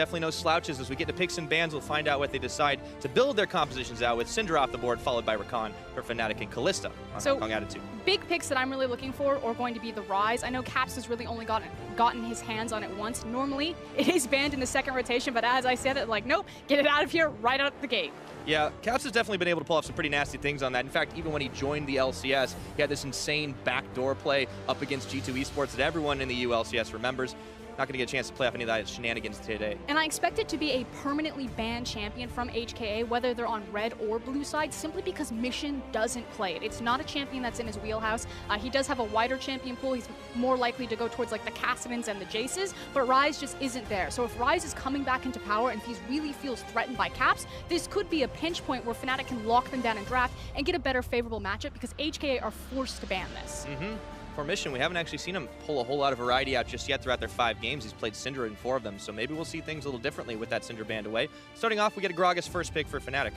definitely no slouches. As we get to picks and bans, we'll find out what they decide to build their compositions out with. Cinder off the board, followed by Rakan for Fnatic and Kalista on Hong Kong Attitude. Big picks that I'm really looking for are going to be the Ryze. I know Caps has really only gotten his hands on it once. Normally, it is banned in the second rotation, but as I said it, like, nope, get it out of here right out the gate. Yeah, Caps has definitely been able to pull off some pretty nasty things on that. In fact, even when he joined the LCS, he had this insane backdoor play up against G2 Esports that everyone in the ULCS remembers. Not going to get a chance to play off any of that shenanigans today. And I expect it to be a permanently banned champion from HKA, whether they're on red or blue side, simply because Mission doesn't play it. It's not a champion that's in his wheelhouse. He does have a wider champion pool. He's more likely to go towards like the Kassadins and the Jaces, but Ryze just isn't there. So if Ryze is coming back into power and if he really feels threatened by Caps, this could be a pinch point where Fnatic can lock them down in draft and get a better favorable matchup because HKA are forced to ban this. For Mission, we haven't actually seen him pull a whole lot of variety out just yet throughout their 5 games. He's played Cinder in 4 of them, so maybe we'll see things a little differently with that Cinder banned away. Starting off, we get a Gragas first pick for Fnatic.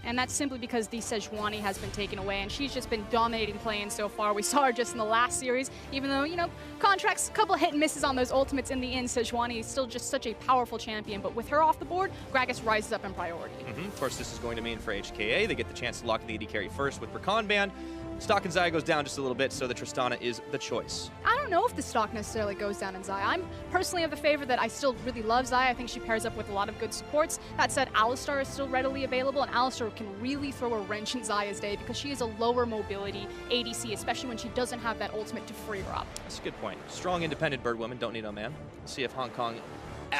And that's simply because the Sejuani has been taken away, and she's just been dominating playing so far. We saw her just in the last series, even though, you know, contracts, a couple hit and misses on those ultimates in the end. Sejuani is still just such a powerful champion, but with her off the board, Gragas rises up in priority. Of course, this is going to mean for HKA, they get the chance to lock the AD carry first with Rakan banned. Stock in Xayah goes down just a little bit, so the Tristana is the choice. I don't know if the stock necessarily goes down in Xayah. I'm personally of the favor that I still really love Xayah. I think she pairs up with a lot of good supports. That said, Alistar is still readily available, and Alistar can really throw a wrench in Xayah's day because she is a lower mobility ADC, especially when she doesn't have that ultimate to free her up. That's a good point. Strong, independent bird woman, don't need no man. Let's see if Hong Kong...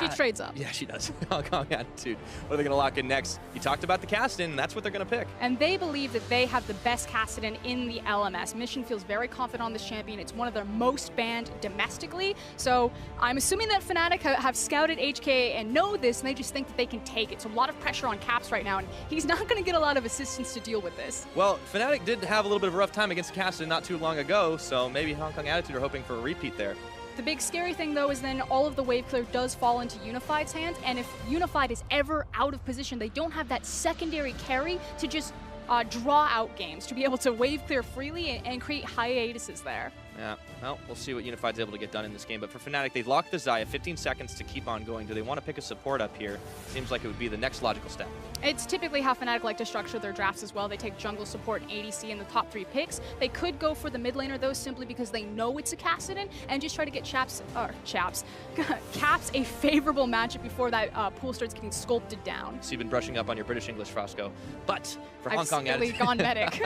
She trades up. Yeah, she does. Hong Kong Attitude. What are they going to lock in next? You talked about the Kassadin, and that's what they're going to pick. And they believe that they have the best Kassadin in the LMS. Mission feels very confident on this champion. It's one of their most banned domestically. So I'm assuming that Fnatic have scouted HK and know this, and they just think that they can take it. So a lot of pressure on Caps right now, and he's not going to get a lot of assistance to deal with this. Well, Fnatic did have a little bit of a rough time against Kassadin not too long ago, so maybe Hong Kong Attitude are hoping for a repeat there. The big scary thing, though, is then all of the wave clear does fall into Unified's hands, and if Unified is ever out of position, they don't have that secondary carry to just draw out games, to be able to wave clear freely and create hiatuses there. Yeah, well, we'll see what Unified's able to get done in this game. But for Fnatic, they've locked the Xayah, 15 seconds to keep on going. Do they want to pick a support up here? Seems like it would be the next logical step. It's typically how Fnatic like to structure their drafts as well. They take jungle support and ADC in the top 3 picks. They could go for the mid laner, though, simply because they know it's a Kassadin and just try to get Caps a favorable matchup before that pool starts getting sculpted down. So you've been brushing up on your British English, Frosco. But for Hong Kong Attitude... I've gone medic.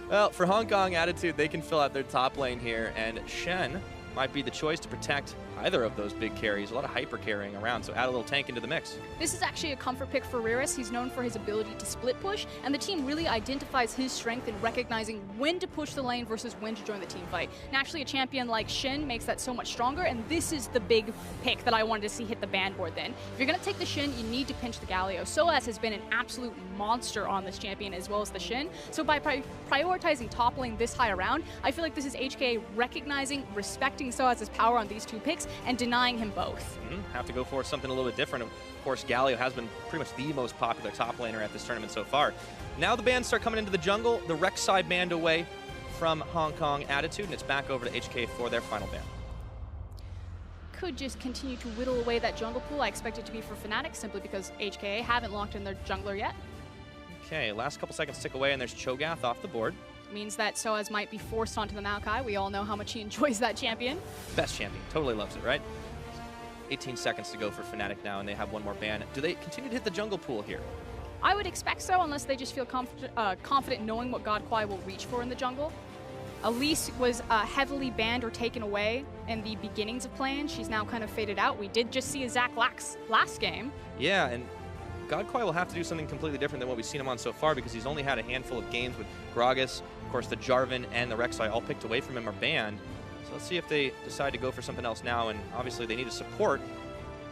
Well, for Hong Kong Attitude, they can fill out their top lane here, and Shen might be the choice to protect either of those big carries. A lot of hyper carrying around, so add a little tank into the mix. This is actually a comfort pick for Riris. He's known for his ability to split push, and the team really identifies his strength in recognizing when to push the lane versus when to join the team fight. Naturally, a champion like Shin makes that so much stronger, and this is the big pick that I wanted to see hit the ban board then. If you're going to take the Shin, you need to pinch the Galio. Soaz has been an absolute monster on this champion as well as the Shin, so by prioritizing top lane this high around, I feel like this is HK recognizing, respecting Soaz's power on these 2 picks, and denying him both. Have to go for something a little bit different. Of course, Galio has been pretty much the most popular top laner at this tournament so far. Now the bans start coming into the jungle. The Rex side banned away from Hong Kong Attitude, and it's back over to HK for their final ban. Could just continue to whittle away that jungle pool. I expect it to be for Fnatic, simply because HKA haven't locked in their jungler yet. Okay, last couple seconds tick away, and there's Cho'Gath off the board. Means that Soaz might be forced onto the Maokai. We all know how much he enjoys that champion. Best champion. Totally loves it, right? 18 seconds to go for Fnatic now, and they have one more ban. Do they continue to hit the jungle pool here? I would expect so, unless they just feel confident knowing what God Kwai will reach for in the jungle. Elise was heavily banned or taken away in the beginnings of playing. She's now kind of faded out. We did just see a Zac last game. Yeah, and God Kwai will have to do something completely different than what we've seen him on so far because he's only had a handful of games with Gragas. Of course, the Jarvan and the Rek'Sai all picked away from him are banned. So let's see if they decide to go for something else now, and obviously they need a support.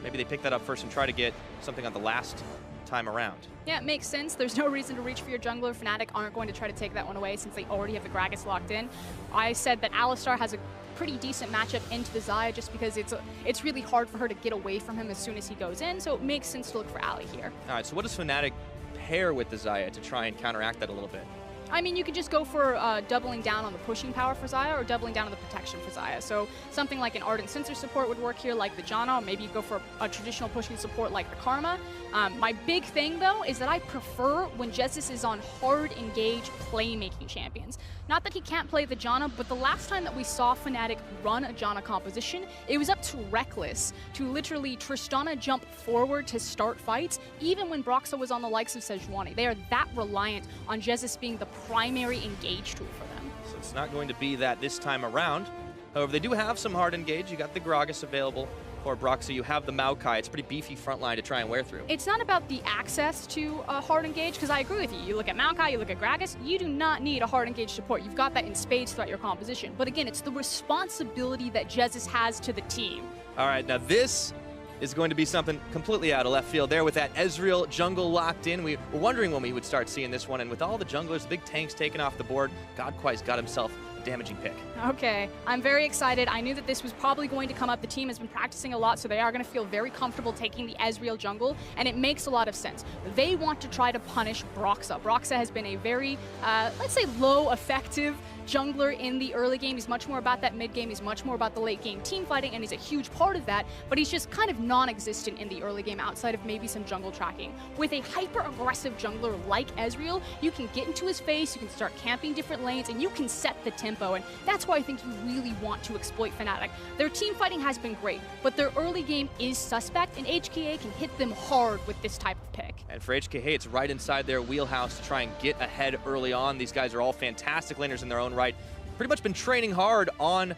Maybe they pick that up first and try to get something on the last time around. Yeah, it makes sense. There's no reason to reach for your jungler. Fnatic aren't going to try to take that one away since they already have the Gragas locked in. I said that Alistar has a pretty decent matchup into the Xayah just because it's really hard for her to get away from him as soon as he goes in, so it makes sense to look for Ali here. All right, so what does Fnatic pair with the Xayah to try and counteract that a little bit? I mean, you could just go for doubling down on the pushing power for Xayah or doubling down on the protection for Xayah. So something like an Ardent Sensor support would work here, like the Janna, or maybe you go for a traditional pushing support like the Karma. My big thing, though, is that I prefer when Jesus is on hard engage playmaking champions. Not that he can't play the Janna, but the last time that we saw Fnatic run a Janna composition, it was up to Reckless to literally Tristana jump forward to start fights, even when Broxah was on the likes of Sejuani. They are that reliant on Jesus being the primary engage tool for them. So it's not going to be that this time around. However, they do have some hard engage. You got the Gragas available for Broxah. You have the Maokai. It's a pretty beefy front line to try and wear through. It's not about the access to a hard engage, because I agree with you. You look at Maokai, you look at Gragas, you do not need a hard engage support. You've got that in spades throughout your composition. But again, it's the responsibility that Jesus has to the team. All right, now this is going to be something completely out of left field there with that Ezreal jungle locked in. We were wondering when we would start seeing this one, and with all the junglers, the big tanks taken off the board, Godquai's got himself a damaging pick. Okay, I'm very excited. I knew that this was probably going to come up. The team has been practicing a lot, so they are going to feel very comfortable taking the Ezreal jungle, and it makes a lot of sense. They want to try to punish Broxah. Broxah has been a very, let's say, low effective jungler in the early game. He's much more about that mid game. He's much more about the late game team fighting, and he's a huge part of that, but he's just kind of non-existent in the early game outside of maybe some jungle tracking. With a hyper-aggressive jungler like Ezreal, you can get into his face, you can start camping different lanes, and you can set the tempo, and that's why I think you really want to exploit Fnatic. Their team fighting has been great, but their early game is suspect, and HKA can hit them hard with this type of pick. And for HKA, it's right inside their wheelhouse to try and get ahead early on. These guys are all fantastic laners in their own right. Pretty much been training hard on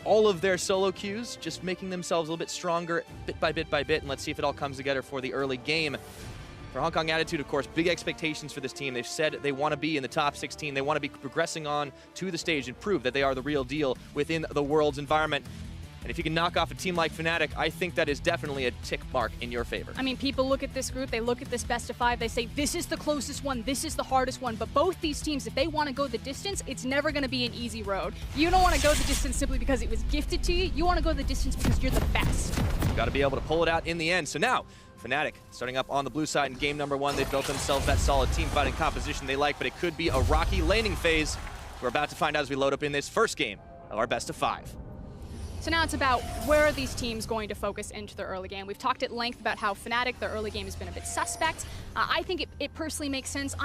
all of their solo queues, just making themselves a little bit stronger bit by bit by bit, and let's see if it all comes together for the early game. For Hong Kong Attitude, of course, big expectations for this team. They've said they want to be in the top 16. They want to be progressing on to the stage and prove that they are the real deal within the world's environment. And if you can knock off a team like Fnatic, I think that is definitely a tick mark in your favor. I mean, people look at this group, they look at this best of 5, they say, this is the closest one, this is the hardest one. But both these teams, if they want to go the distance, it's never going to be an easy road. You don't want to go the distance simply because it was gifted to you. You want to go the distance because you're the best. You've got to be able to pull it out in the end. So now, Fnatic starting up on the blue side in game number 1. They've built themselves that solid team fighting composition they like, but it could be a rocky laning phase. We're about to find out as we load up in this first game of our best of 5. So now it's about where are these teams going to focus into their early game. We've talked at length about how Fnatic, their early game has been a bit suspect. I think it personally makes sense.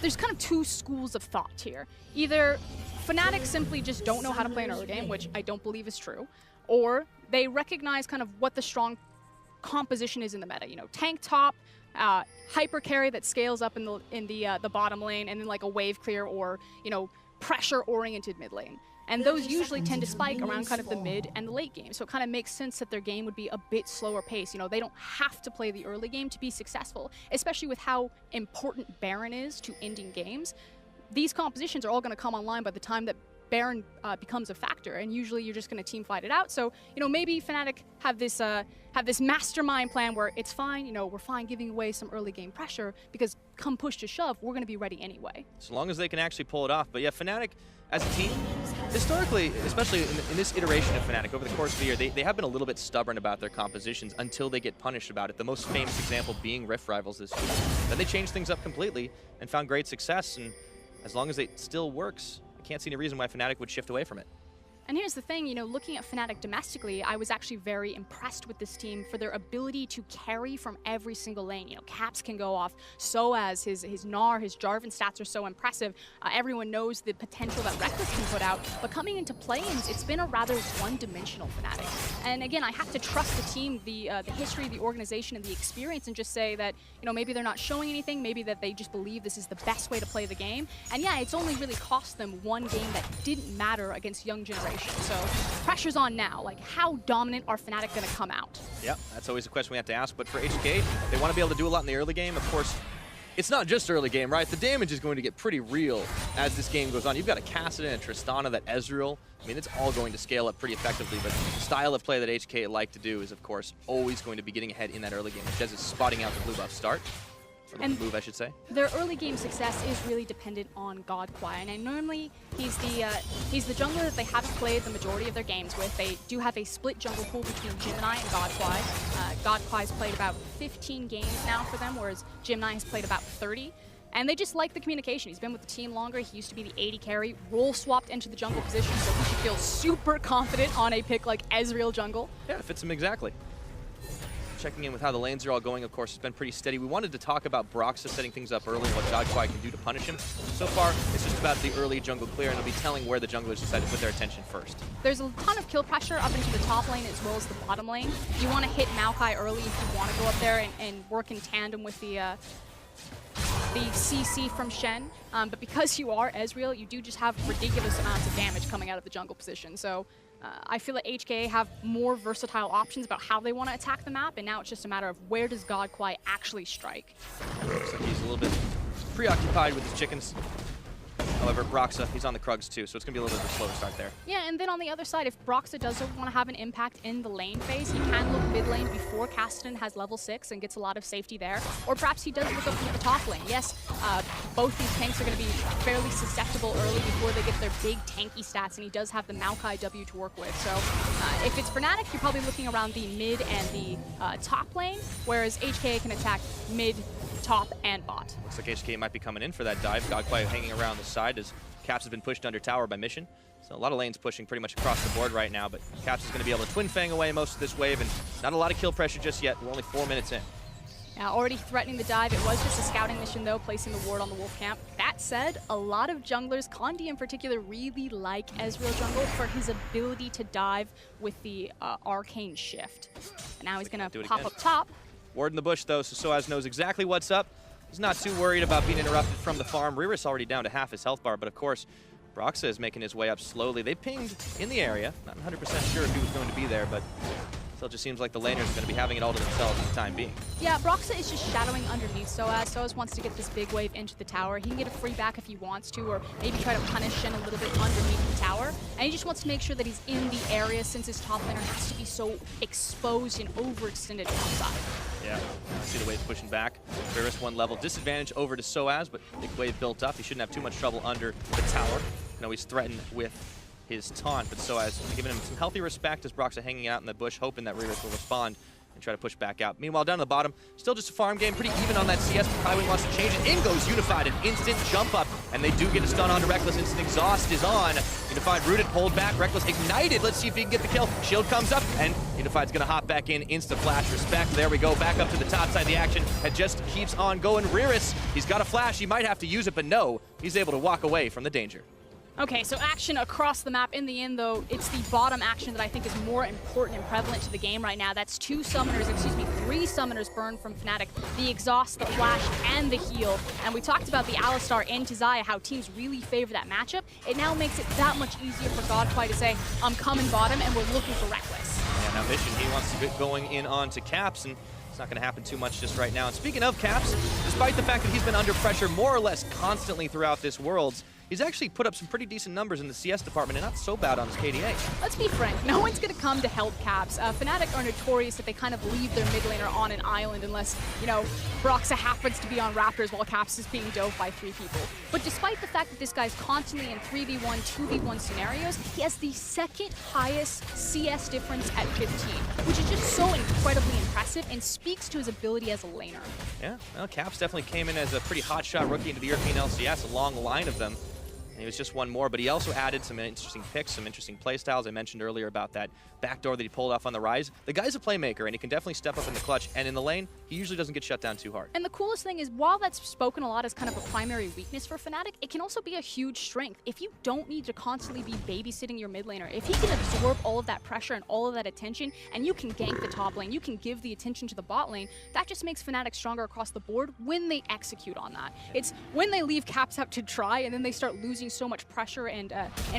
There's kind of two schools of thought here. Either Fnatic simply just don't know how to play an early game, which I don't believe is true, or they recognize kind of what the strong composition is in the meta. You know, tank top, hyper carry that scales up in the bottom lane, and then like a wave clear or, you know, pressure oriented mid lane. And those usually tend to spike around kind of the mid and the late game. So it kind of makes sense that their game would be a bit slower pace. You know, they don't have to play the early game to be successful, especially with how important Baron is to ending games. These compositions are all going to come online by the time that Baron becomes a factor, and usually you're just going to team fight it out. So, you know, maybe Fnatic have this mastermind plan where it's fine, you know, we're fine giving away some early game pressure because come push to shove, we're going to be ready anyway. So long as they can actually pull it off. But yeah, Fnatic as a team, historically, especially in this iteration of Fnatic over the course of the year, they have been a little bit stubborn about their compositions until they get punished about it. The most famous example being Rift Rivals this year. Then they changed things up completely and found great success, and as long as it still works, I can't see any reason why Fnatic would shift away from it. And here's the thing, you know, looking at Fnatic domestically, I was actually very impressed with this team for their ability to carry from every single lane. You know, Caps can go off, Soaz, his Gnar, his Jarvan stats are so impressive. Everyone knows the potential that Reckless can put out, but coming into play-ins, it's been a rather one-dimensional Fnatic. And again, I have to trust the team, the history, the organization, and the experience, and just say that, you know, maybe they're not showing anything, maybe that they just believe this is the best way to play the game. And yeah, it's only really cost them one game that didn't matter against young generation. So pressure's on now. Like, how dominant are Fnatic going to come out? Yep, that's always a question we have to ask. But for HK, they want to be able to do a lot in the early game. Of course, it's not just early game, right? The damage is going to get pretty real as this game goes on. You've got a Kassadin and Tristana, that Ezreal. I mean, it's all going to scale up pretty effectively, but the style of play that HK like to do is, of course, always going to be getting ahead in that early game. Jez is spotting out the blue buff start. And move, I should say. Their early game success is really dependent on Godquai, and normally he's the jungler that they haven't played the majority of their games with. They do have a split jungle pool between Gemini and Godquai. Godquai's played about 15 games now for them, whereas Gemini has played about 30. And they just like the communication. He's been with the team longer. He used to be the AD carry, role swapped into the jungle position, so he should feel super confident on a pick like Ezreal jungle. Yeah, it fits him exactly. Checking in with how the lanes are all going, of course, it's been pretty steady. We wanted to talk about Broxah setting things up early and what Godquai can do to punish him. So far, it's just about the early jungle clear, and it'll be telling where the junglers decide to put their attention first. There's a ton of kill pressure up into the top lane as well as the bottom lane. You want to hit Maokai early if you want to go up there and work in tandem with the CC from Shen, but because you are Ezreal, you do just have ridiculous amounts of damage coming out of the jungle position. So I feel that HKA have more versatile options about how they want to attack the map, and now it's just a matter of where does Godquai actually strike. Looks like he's a little bit preoccupied with his chickens. However, Broxah, he's on the Krugs too, so it's going to be a little bit of a slower start there. Yeah, and then on the other side, if Broxah does want to have an impact in the lane phase, he can look mid lane before Kassadin has level 6 and gets a lot of safety there. Or perhaps he does look up into the top lane. Yes, both these tanks are going to be fairly susceptible early before they get their big tanky stats, and he does have the Maokai W to work with. So if it's Fnatic, you're probably looking around the mid and the top lane, whereas HKA can attack mid, top, and bot. Looks like HK might be coming in for that dive. Godquai hanging around the side as Caps has been pushed under tower by Mission. So a lot of lanes pushing pretty much across the board right now, but Caps is going to be able to Twin Fang away most of this wave, and not a lot of kill pressure just yet. We're only 4 minutes in. Now, already threatening the dive. It was just a scouting mission, though, placing the ward on the Wolf camp. That said, a lot of junglers, Condi in particular, really like Ezreal jungle for his ability to dive with the arcane shift. And now he's going to pop up top. Ward in the bush, though, so Soaz knows exactly what's up. He's not too worried about being interrupted from the farm. Riris already down to half his health bar, but of course, Broxah is making his way up slowly. They pinged in the area. Not 100% sure if he was going to be there, but still just seems like the laners are going to be having it all to themselves for the time being. Yeah, Broxah is just shadowing underneath Soaz. Soaz wants to get this big wave into the tower. He can get a free back if he wants to, or maybe try to punish Shen a little bit underneath the tower. And he just wants to make sure that he's in the area since his top laner has to be so exposed and overextended outside. Yeah, I see the wave pushing back. Riris 1 level disadvantage over to Soaz, but big wave built up. He shouldn't have too much trouble under the tower. You know, he's threatened with his taunt, but Soaz giving him some healthy respect as Broxah hanging out in the bush, hoping that Riris will respond and try to push back out. Meanwhile, down to the bottom, still just a farm game, pretty even on that CS, but Kaiwing wants to change it. In goes Unified, an instant jump up, and they do get a stun onto Rekkles. Instant exhaust is on. Unified rooted, pulled back, Rekkles ignited. Let's see if he can get the kill. Shield comes up, and Unified's gonna hop back in, instant flash, respect. There we go, back up to the top side of the action. It just keeps on going. Riris, he's got a flash, he might have to use it, but no, he's able to walk away from the danger. Okay, so action across the map. In the end, though, it's the bottom action that I think is more important and prevalent to the game right now. That's 3 summoners burned from Fnatic. The exhaust, the flash, and the heal. And we talked about the Alistar into Xayah, how teams really favor that matchup. It now makes it that much easier for Godquai to say, I'm coming bottom, and we're looking for Rekkles. Yeah, now Mission, he wants to get going in onto Caps, and it's not going to happen too much just right now. And speaking of Caps, despite the fact that he's been under pressure more or less constantly throughout this Worlds, he's actually put up some pretty decent numbers in the CS department and not so bad on his KDA. Let's be frank, no one's going to come to help Caps. Fnatic are notorious that they kind of leave their mid laner on an island unless, you know, Broxah happens to be on Raptors while Caps is being dove by 3 people. But despite the fact that this guy's constantly in 3v1, 2v1 scenarios, he has the 2nd highest CS difference at 15, which is just so incredibly impressive and speaks to his ability as a laner. Yeah, well, Caps definitely came in as a pretty hotshot rookie into the European LCS, a long line of them. He was just one more, but he also added some interesting picks, some interesting playstyles. I mentioned earlier about that backdoor that he pulled off on the Rise. The guy's a playmaker, and he can definitely step up in the clutch, and in the lane, he usually doesn't get shut down too hard. And the coolest thing is, while that's spoken a lot as kind of a primary weakness for Fnatic, it can also be a huge strength. If you don't need to constantly be babysitting your mid laner, if he can absorb all of that pressure and all of that attention, and you can gank the top lane, you can give the attention to the bot lane, that just makes Fnatic stronger across the board when they execute on that. It's when they leave Caps up to try, and then they start losing so much pressure and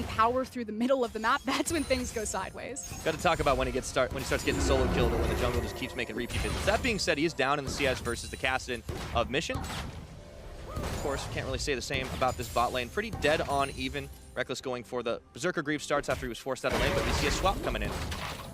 power through the middle of the map, that's when things go sideways. Got to talk about when he starts getting solo killed or when the jungle just keeps making repeat visits. That being said, he is down in the CS versus the Kassadin of Mission. Of course, can't really say the same about this bot lane. Pretty dead on even. Rekkles going for the Berserker Greaves starts after he was forced out of lane, but we see a swap coming in.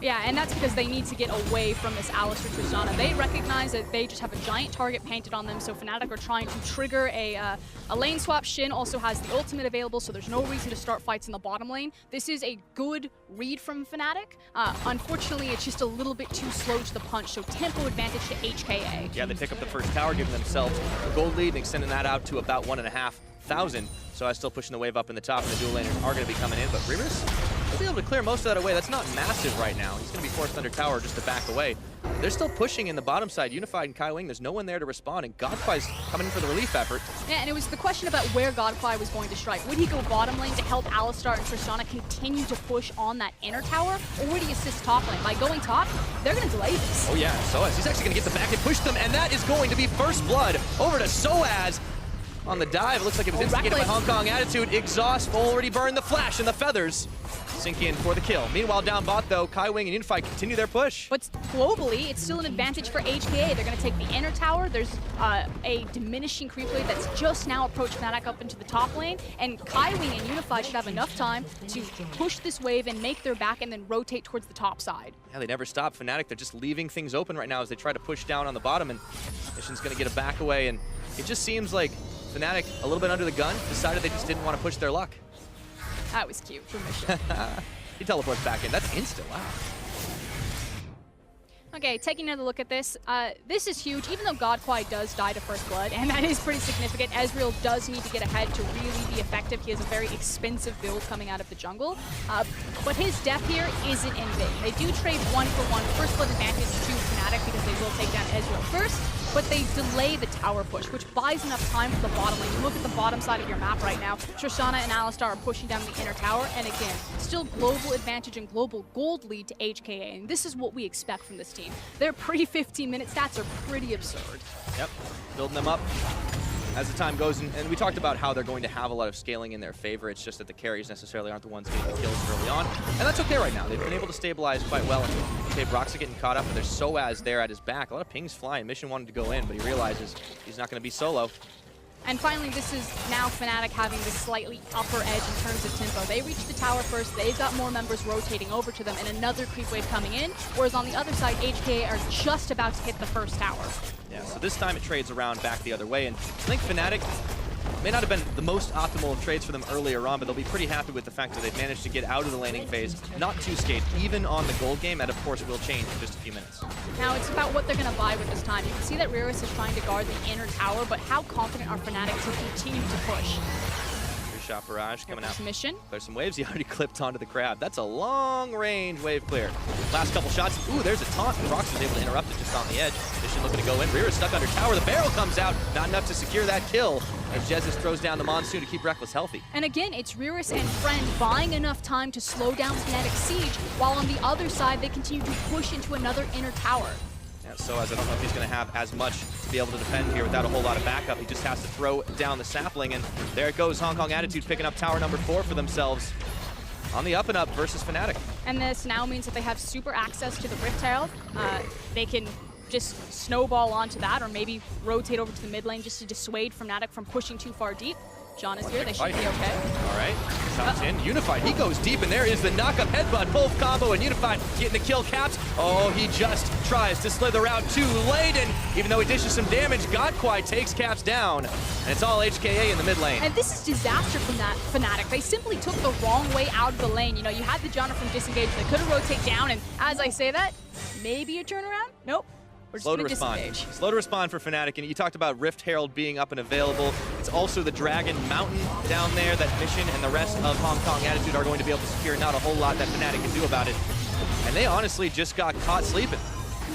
Yeah, and that's because they need to get away from this Alistar Tristana. They recognize that they just have a giant target painted on them, so Fnatic are trying to trigger a lane swap. Shin also has the ultimate available, so there's no reason to start fights in the bottom lane. This is a good read from Fnatic. Unfortunately, it's just a little bit too slow to the punch, so tempo advantage to HKA. Yeah, they pick up the first tower, giving themselves a gold lead and extending that out to about 1,500. So I'm still pushing the wave up in the top, and the dual laners are going to be coming in, but Reavers will be able to clear most of that away. That's not massive right now. He's going to be forced under tower just to back away. They're still pushing in the bottom side. Unified and Kai Wing, there's no one there to respond, and Godfly's coming in for the relief effort. Yeah, and it was the question about where Godfly was going to strike. Would he go bottom lane to help Alistar and Tristana continue to push on that inner tower, or would he assist top lane? By going top, they're going to delay this. Oh yeah, Soaz, he's actually going to get the back and push them, and that is going to be first blood over to Soaz. On the dive, it looks like it was instigated by Hong Kong Attitude. Exhaust already burned the flash and the feathers. Sink in for the kill. Meanwhile, down bot though, Kai Wing and Unified continue their push. But globally, it's still an advantage for HKA. They're going to take the inner tower. There's a diminishing creep wave that's just now approached Fnatic up into the top lane, and Kai Wing and Unified should have enough time to push this wave and make their back and then rotate towards the top side. Yeah, they never stop. Fnatic, they're just leaving things open right now as they try to push down on the bottom, and Mission's going to get a back away, and it just seems like Fnatic, a little bit under the gun, decided they just didn't want to push their luck. That was cute for Mission. He teleports back in. That's instant. Wow. Okay, taking another look at this. This is huge, even though Godquai does die to first blood, and that is pretty significant. Ezreal does need to get ahead to really be effective. He has a very expensive build coming out of the jungle. But his death here isn't in vain. They do trade 1-for-1 first blood advantage to Fnatic because they will take down Ezreal first, but they delay the tower push, which buys enough time for the bottom lane. You look at the bottom side of your map right now, Tristana and Alistar are pushing down the inner tower, and again, still global advantage and global gold lead to HKA, and this is what we expect from this team. Their pre-15-minute stats are pretty absurd. Yep, building them up as the time goes, and we talked about how they're going to have a lot of scaling in their favor. It's just that the carries necessarily aren't the ones getting the kills early on, and that's okay right now. They've been able to stabilize quite well, and Brox's getting caught up, and there's Soaz there at his back. A lot of pings flying. Mission wanted to go in, but he realizes he's not going to be solo. And finally, this is now Fnatic having this slightly upper edge in terms of tempo. They reached the tower first, they've got more members rotating over to them, and another creep wave coming in, whereas on the other side, HKA are just about to hit the first tower. Yeah, so this time it trades around back the other way, and I think Fnatic may not have been the most optimal of trades for them earlier on, but they'll be pretty happy with the fact that they've managed to get out of the laning phase, not too scathed, even on the gold game, and of course it will change in just a few minutes. Now it's about what they're going to buy with this time. You can see that Reavers is trying to guard the inner tower, but how confident are Fnatic to continue to push? Shot barrage coming out. Mission. There's some waves. He already clipped onto the crab. That's a long-range wave clear. Last couple shots. Ooh, there's a taunt. Brox was able to interrupt it just on the edge. Mission looking to go in. Rear is stuck under tower. The barrel comes out. Not enough to secure that kill. As Jesus throws down the Monsoon to keep Reckless healthy. And again, it's Reavers and Friend buying enough time to slow down Fnatic's siege, while on the other side, they continue to push into another inner tower. Yeah, Soaz, I don't know if he's going to have as much to be able to defend here without a whole lot of backup. He just has to throw down the sapling, and there it goes. Hong Kong Attitude picking up tower number 4 for themselves on the up and up versus Fnatic. And this now means that they have super access to the Rift Herald. They can just snowball onto that, or maybe rotate over to the mid lane just to dissuade Fnatic from pushing too far deep. John is here, they should be okay. All right, comes in, Unified, he goes deep, and there is the knock-up headbutt, both combo, and Unified getting the kill caps. Oh, he just tries to slither out too late, and even though he dishes some damage, Godquai takes caps down, and it's all HKA in the mid lane. And this is disaster from that Fnatic. They simply took the wrong way out of the lane. You know, you had the Jonah from disengage, they could have rotate down, and as I say that, maybe a turnaround? Nope. Slow to respond. Slow to respond for Fnatic, and you talked about Rift Herald being up and available. It's also the Dragon Mountain down there that Mission and the rest of Hong Kong Attitude are going to be able to secure. Not a whole lot that Fnatic can do about it. And they honestly just got caught sleeping.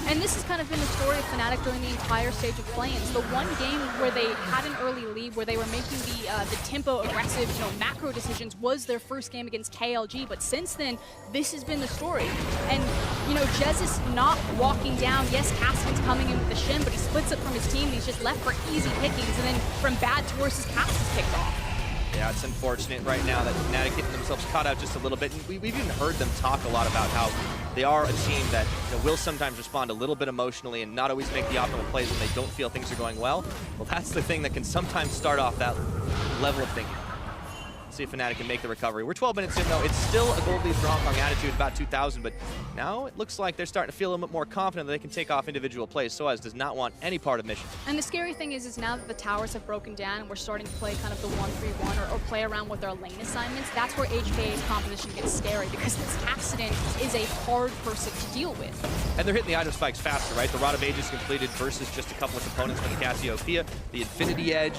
And this has kind of been the story of Fnatic during the entire stage of Plains. The one game where they had an early lead, where they were making the tempo aggressive, you know, macro decisions, was their first game against KLG. But since then, this has been the story. And, you know, Jesus not walking down. Yes, Caskin's coming in with the Shin, but he splits up from his team, and he's just left for easy pickings. And then from bad to worse, his Cask is picked off. Yeah, it's unfortunate right now that Fnatic getting themselves caught out just a little bit. And we've even heard them talk a lot about how they are a team that, you know, will sometimes respond a little bit emotionally and not always make the optimal plays when they don't feel things are going well. Well, that's the thing that can sometimes start off that level of thinking. Let's see if Fnatic can make the recovery. We're 12 minutes in, though. It's still a gold lead for Hong Kong Attitude, about 2,000, but now it looks like they're starting to feel a little bit more confident that they can take off individual plays. Soaz does not want any part of mission. And the scary thing is now that the towers have broken down and we're starting to play kind of the 1-3-1 or play around with our lane assignments, that's where HKA's composition gets scary, because this accident is a hard person to deal with. And they're hitting the item spikes faster, right? The Rod of Ages completed versus just a couple of components from the Cassiopeia. The Infinity Edge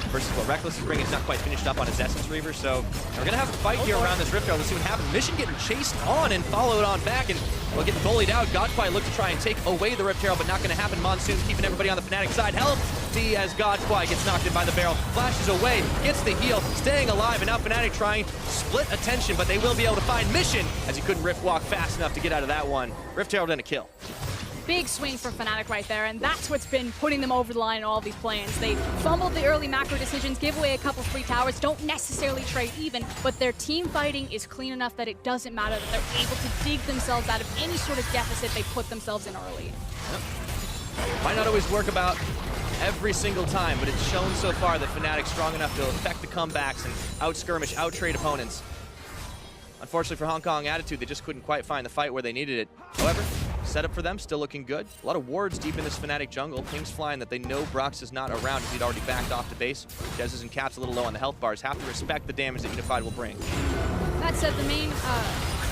versus what Reckless is bringing is not quite finished up on his Essence Reaver, so we're going to have a fight here around this Rift Herald. Let's see what happens. Mission getting chased on and followed on back, and we'll get bullied out. Godquai look to try and take away the Rift Herald, but not going to happen. Monsoon keeping everybody on the Fnatic side. Healthy as Godquai gets knocked in by the barrel. Flashes away, gets the heal, staying alive, and now Fnatic trying to split attention, but they will be able to find Mission as he couldn't Rift Walk fast enough to get out of that one. Rift Herald and a kill. Big swing for Fnatic right there, and that's what's been putting them over the line in all of these plans. They fumbled the early macro decisions, give away a couple free towers, don't necessarily trade even, but their team fighting is clean enough that it doesn't matter, that they're able to dig themselves out of any sort of deficit they put themselves in early. Yep. Might not always work about every single time, but it's shown so far that Fnatic's strong enough to affect the comebacks and out-skirmish, out-trade opponents. Unfortunately for Hong Kong Attitude, they just couldn't quite find the fight where they needed it. However, setup for them still looking good. A lot of wards deep in this Fnatic jungle. Pings flying that they know Brox is not around as he'd already backed off the base. Jez's and Caps a little low on the health bars. Have to respect the damage that Unified will bring. That said, the main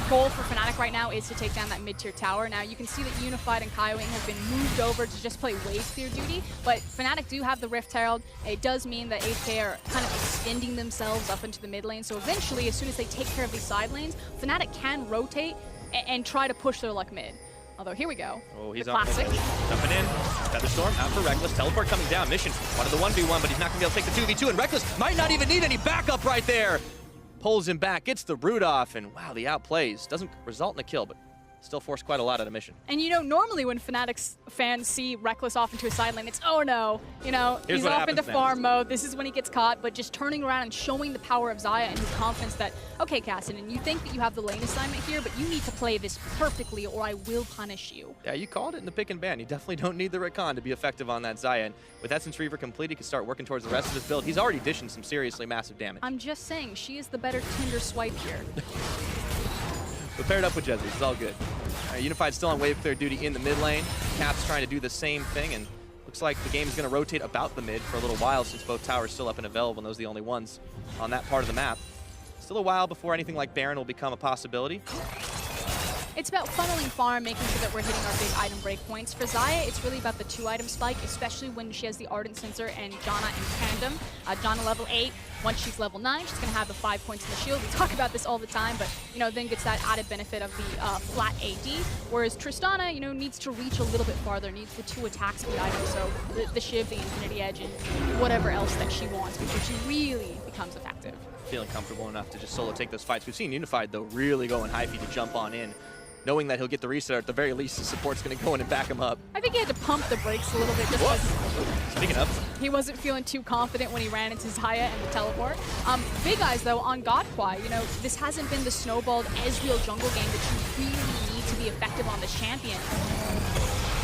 goal for Fnatic right now is to take down that mid-tier tower. Now, you can see that Unified and Kaiwing have been moved over to just play wave clear duty, but Fnatic do have the Rift Herald. It does mean that HK are kind of extending themselves up into the mid lane, so eventually, as soon as they take care of these side lanes, Fnatic can rotate and try to push their luck mid. Although, here we go. Oh, he's the classic. Jumping in. Featherstorm out for Reckless. Teleport coming down. Mission wanted the 1v1, but he's not going to be able to take the 2v2, and Reckless might not even need any backup right there. Pulls him back, gets the root off, and wow, the outplays. Doesn't result in a kill, but still forced quite a lot out of Mission. And you know, normally when Fnatic's fans see Reckless off into a side lane, it's, oh no, you know, he's off into farm mode, this is when he gets caught, but just turning around and showing the power of Xayah and his confidence that, okay, Cassidy, you think that you have the lane assignment here, but you need to play this perfectly or I will punish you. Yeah, you called it in the pick and ban. You definitely don't need the Recon to be effective on that Xayah. And with Essence Reaver complete, he can start working towards the rest of his build. He's already dishing some seriously massive damage. I'm just saying, she is the better Tinder swipe here. But paired up with Jezzy, it's all good. Unified still on wave clear duty in the mid lane. Caps trying to do the same thing, and looks like the game is going to rotate about the mid for a little while since both towers still up and available, and those are the only ones on that part of the map. Still a while before anything like Baron will become a possibility. It's about funneling farm, making sure that we're hitting our big item breakpoints. For Xayah, it's really about the 2-item spike, especially when she has the Ardent Sensor and Janna in tandem. Janna level 8, once she's level 9, she's going to have the 5 points in the shield. We talk about this all the time, but, you know, then gets that added benefit of the flat AD, whereas Tristana, you know, needs to reach a little bit farther, needs the 2 attack speed items, so the Shiv, the Infinity Edge, and whatever else that she wants before she really becomes effective. Feeling comfortable enough to just solo take those fights. We've seen Unified, though, really going hyphy to jump on in, knowing that he'll get the reset, or at the very least, his support's going to go in and back him up. I think he had to pump the brakes a little bit just because Speaking of, he wasn't feeling too confident when he ran into Xayah and the teleport. Big Eyes, though, on Godquai, you know, this hasn't been the snowballed Ezreal jungle game that you really need to be effective on this champion.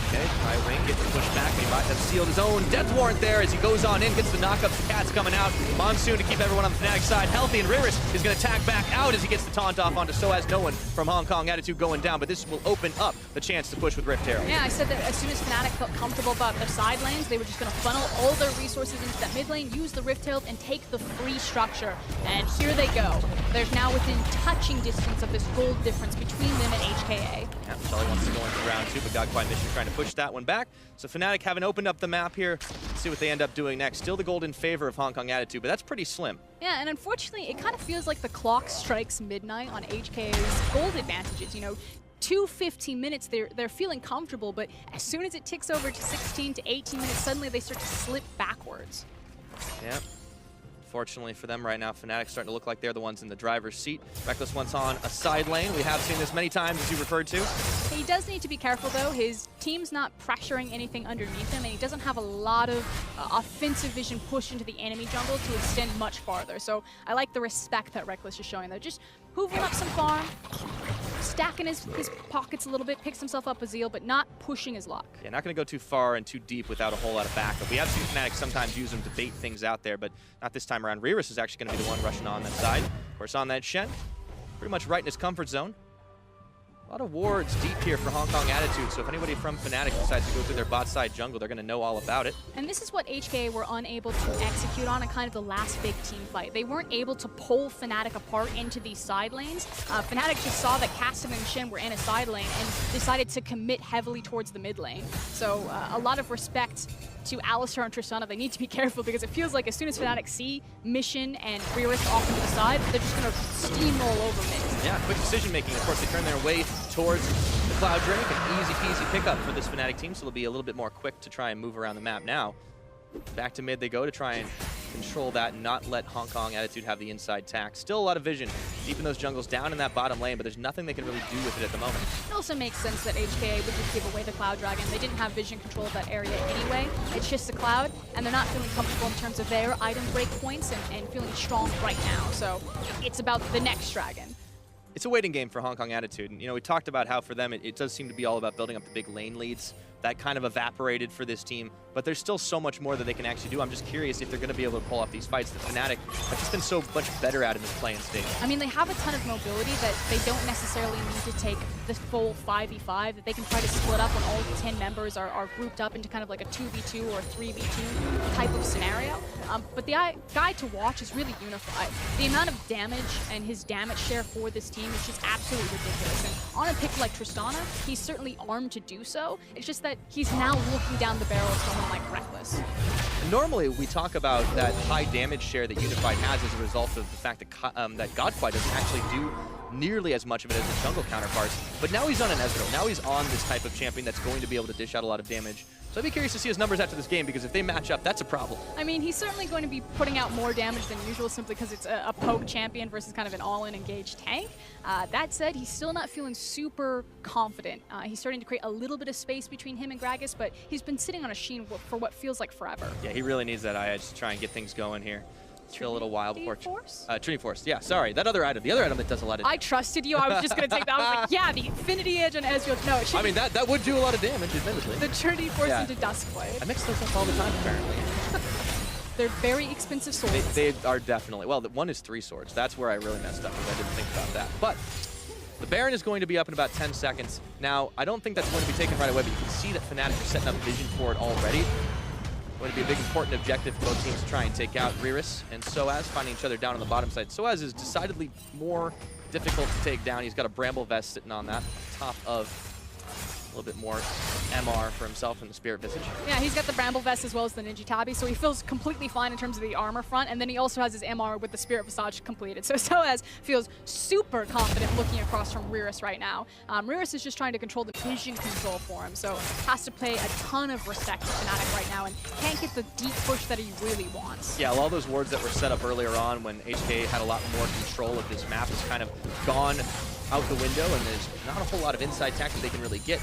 Okay, Kaiwing gets the push back, but he might have sealed his own death warrant there as he goes on in, gets the knockups, the Cats coming out. Monsoon to keep everyone on the Fnatic side healthy, and Riris is going to tag back out as he gets the taunt off onto Soaz. No one from Hong Kong Attitude going down, but this will open up the chance to push with Rift Herald. Yeah, I said that as soon as Fnatic felt comfortable about their side lanes, they were just going to funnel all their resources into that mid lane, use the Rift Herald, and take the free structure. And here they go. They're now within touching distance of this gold difference between them and HKA. Yeah, Shelly wants to go into round 2, but Godquai Mission trying to push that one back. So Fnatic haven't opened up the map here. Let's see what they end up doing next. Still the gold in favor of Hong Kong Attitude, but that's pretty slim. Yeah, and unfortunately, it kind of feels like the clock strikes midnight on HKA's gold advantages. You know, 15 minutes, they're feeling comfortable, but as soon as it ticks over to 16 to 18 minutes, suddenly they start to slip backwards. Yeah. Fortunately for them right now, Fnatic starting to look like they're the ones in the driver's seat. Reckless once on a side lane. We have seen this many times, as you referred to. He does need to be careful, though. His team's not pressuring anything underneath him, and he doesn't have a lot of offensive vision push into the enemy jungle to extend much farther. So I like the respect that Reckless is showing, though. Just hoovering up some farm, stacking his pockets a little bit, picks himself up a Zeal, but not pushing his luck. Yeah, not going to go too far and too deep without a whole lot of backup. We have seen Fnatic sometimes use them to bait things out there, but not this time around. Reris is actually going to be the one rushing on that side. Of course, on that Shen, pretty much right in his comfort zone. A lot of wards deep here for Hong Kong Attitude, so if anybody from Fnatic decides to go through their bot side jungle, they're going to know all about it. And this is what HK were unable to execute on in kind of the last big team fight. They weren't able to pull Fnatic apart into these side lanes. Fnatic just saw that Cassidy and Shin were in a side lane and decided to commit heavily towards the mid lane. So a lot of respect to Alistar and Tristana. They need to be careful because it feels like as soon as Fnatic see Mission and Reris off into the side, they're just going to steamroll over mid. Yeah, quick decision making. Of course, they turn their way towards the Cloud Drake. An easy peasy pickup for this Fnatic team, so they'll be a little bit more quick to try and move around the map now. Back to mid they go to try and control that and not let Hong Kong Attitude have the inside tack. Still a lot of vision deep in those jungles, down in that bottom lane, but there's nothing they can really do with it at the moment. It also makes sense that HK would just give away the Cloud Dragon. They didn't have vision control of that area anyway. It's just the Cloud, and they're not feeling comfortable in terms of their item break points and feeling strong right now. So it's about the next dragon. It's a waiting game for Hong Kong Attitude. And, you know, we talked about how for them it does seem to be all about building up the big lane leads. That kind of evaporated for this team, but there's still so much more that they can actually do. I'm just curious if they're going to be able to pull off these fights that Fnatic have just been so much better at in this playing stage. I mean, they have a ton of mobility that they don't necessarily need to take the full 5v5, that they can try to split up when all 10 members are grouped up into kind of like a 2v2 or 3v2 type of scenario. But the guy to watch is really unified. The amount of damage and his damage share for this team is just absolutely ridiculous. And on a pick like Tristana, he's certainly armed to do so. It's just that he's now looking down the barrel of someone like Reckless. Normally, we talk about that high damage share that Unified has as a result of the fact that that Godquai doesn't actually do nearly as much of it as his jungle counterparts. But now he's on an Ezreal. Now he's on this type of champion that's going to be able to dish out a lot of damage. So I'd be curious to see his numbers after this game, because if they match up, that's a problem. I mean, he's certainly going to be putting out more damage than usual simply because it's a poke champion versus kind of an all-in engaged tank. That said, he's still not feeling super confident. He's starting to create a little bit of space between him and Gragas, but he's been sitting on a Sheen for what feels like forever. Yeah, he really needs that IH to try and get things going here. Still a little while before Force? Trinity Force. Yeah, sorry. That other item, the other item that does a lot of damage. I trusted you. I was just going to take that. I was like, yeah, the Infinity Edge on Ezreal. No, it should I mean, that would do a lot of damage, admittedly. The Trinity Force into Duskblade. I mix those up all the time, apparently. They're very expensive swords. They are definitely. Well, one is 3 swords. That's where I really messed up, because I didn't think about that. But the Baron is going to be up in about 10 seconds. Now, I don't think that's going to be taken right away, but you can see that Fnatic are setting up vision for it already. Going to be a big important objective for both teams to try and take out Reris and Soaz, finding each other down on the bottom side. Soaz is decidedly more difficult to take down. He's got a Bramble Vest sitting on that, top of a little bit more MR for himself in the Spirit Visage. Yeah, he's got the Bramble Vest as well as the Ninja Tabi, so he feels completely fine in terms of the armor front, and then he also has his MR with the Spirit Visage completed. So Soaz feels super confident looking across from Reris right now. Reris is just trying to control the vision control for him, so has to pay a ton of respect to Fnatic right now and can't get the deep push that he really wants. Yeah, all those wards that were set up earlier on when HK had a lot more control of this map has kind of gone out the window, and there's not a whole lot of inside tack that they can really get.